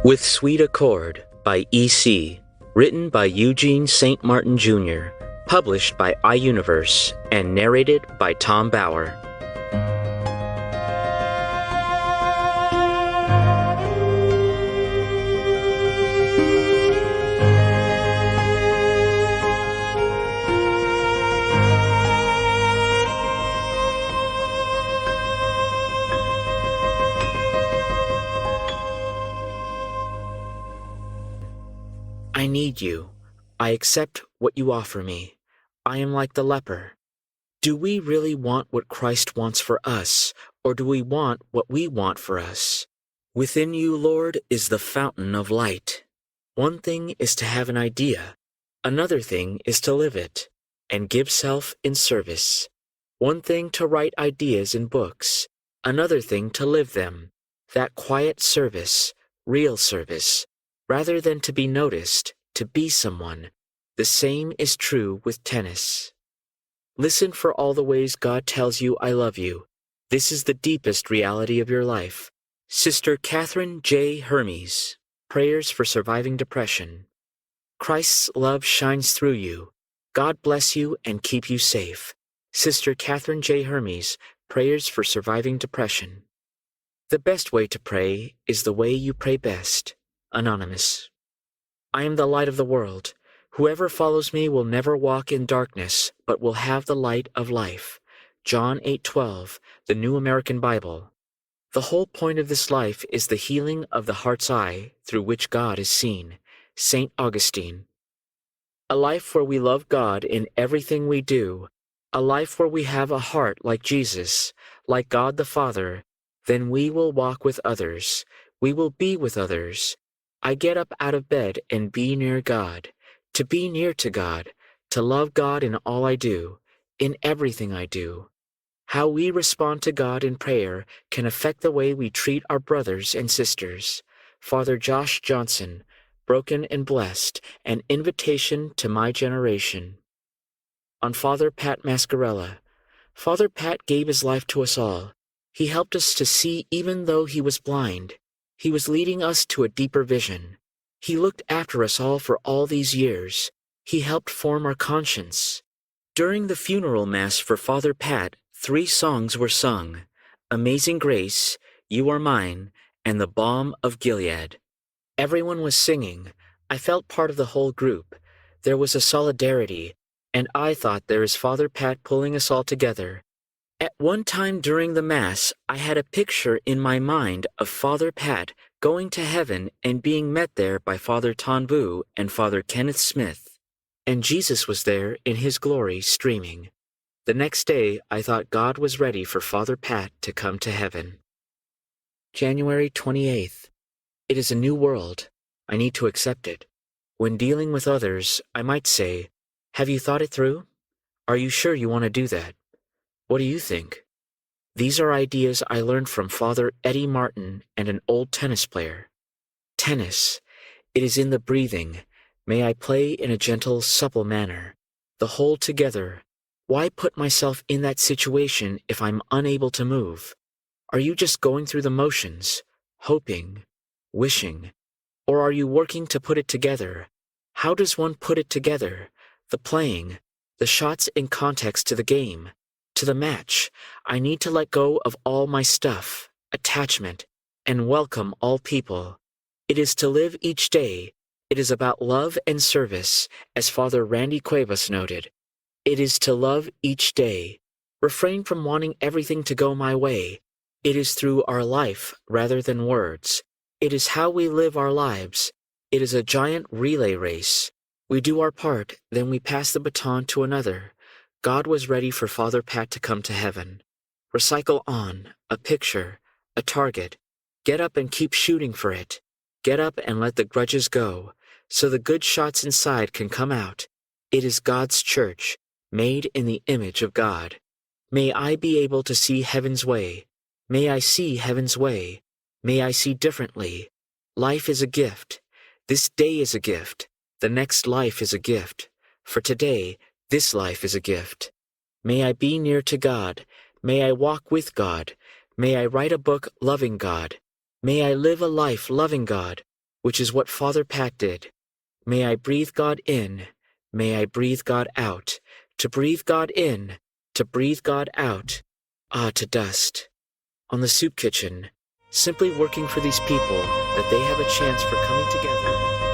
With Sweet Accord by E.C., written by Eugene St. Martin Jr., published by iUniverse, and narrated by Tom Bauer. I need you. I accept what you offer me. I am like the leper. Do we really want what Christ wants for us, or do we want what we want for us? Within you, Lord, is the fountain of light. One thing is to have an idea. Another thing is to live it, and give self in service. One thing to write ideas in books, another thing to live them. That quiet service, real service, rather than to be noticed, to be someone. The same is true with tennis. Listen for all the ways God tells you I love you. This is the deepest reality of your life. Sister Catherine J. Hermes, Prayers for Surviving Depression. Christ's love shines through you. God bless you and keep you safe. Sister Catherine J. Hermes, Prayers for Surviving Depression. The best way to pray is the way you pray best. Anonymous. I am the light of the world. Whoever follows me will never walk in darkness, but will have the light of life. John 8:12, the New American Bible. The whole point of this life is the healing of the heart's eye through which God is seen. St. Augustine. A life where we love God in everything we do, a life where we have a heart like Jesus, like God the Father, then we will walk with others. We will be with others. I get up out of bed and be near God. To be near to God, to love God in all I do, in everything I do. How we respond to God in prayer can affect the way we treat our brothers and sisters. Father Josh Johnson, Broken and Blessed, an invitation to my generation. On Father Pat Mascarella. Father Pat gave his life to us all. He helped us to see even though he was blind. He was leading us to a deeper vision. He looked after us all for all these years. He helped form our conscience. During the funeral mass for Father Pat, 3 songs were sung: Amazing Grace, You Are Mine, and The Balm of Gilead. Everyone was singing. I felt part of the whole group. There was a solidarity, and I thought there is Father Pat pulling us all together. At one time during the Mass, I had a picture in my mind of Father Pat going to heaven and being met there by Father Tonbu and Father Kenneth Smith. And Jesus was there in his glory streaming. The next day, I thought God was ready for Father Pat to come to heaven. January 28th. It is a new world. I need to accept it. When dealing with others, I might say, have you thought it through? Are you sure you want to do that? What do you think? These are ideas I learned from Father Eddie Martin and an old tennis player. Tennis. It is in the breathing. May I play in a gentle, supple manner. The whole together. Why put myself in that situation if I'm unable to move? Are you just going through the motions, hoping, wishing? Or are you working to put it together? How does one put it together? The playing, the shots in context to the game. To the match, I need to let go of all my stuff, attachment, and welcome all people. It is to live each day. It is about love and service, as Father Randy Cuevas noted. It is to love each day. Refrain from wanting everything to go my way. It is through our life rather than words. It is how we live our lives. It is a giant relay race. We do our part, then we pass the baton to another. God was ready for Father Pat to come to heaven. Recycle on, a picture, a target. Get up and keep shooting for it. Get up and let the grudges go, so the good shots inside can come out. It is God's church, made in the image of God. May I be able to see heaven's way. May I see heaven's way. May I see differently. Life is a gift. This day is a gift. The next life is a gift. For today, this life is a gift. May I be near to God. May I walk with God. May I write a book loving God. May I live a life loving God. which is what Father Pat did. May I breathe God in, may I breathe God out. To breathe God in, to breathe God out. Ah, to dust. On the soup kitchen, simply working for these people that they have a chance for coming together.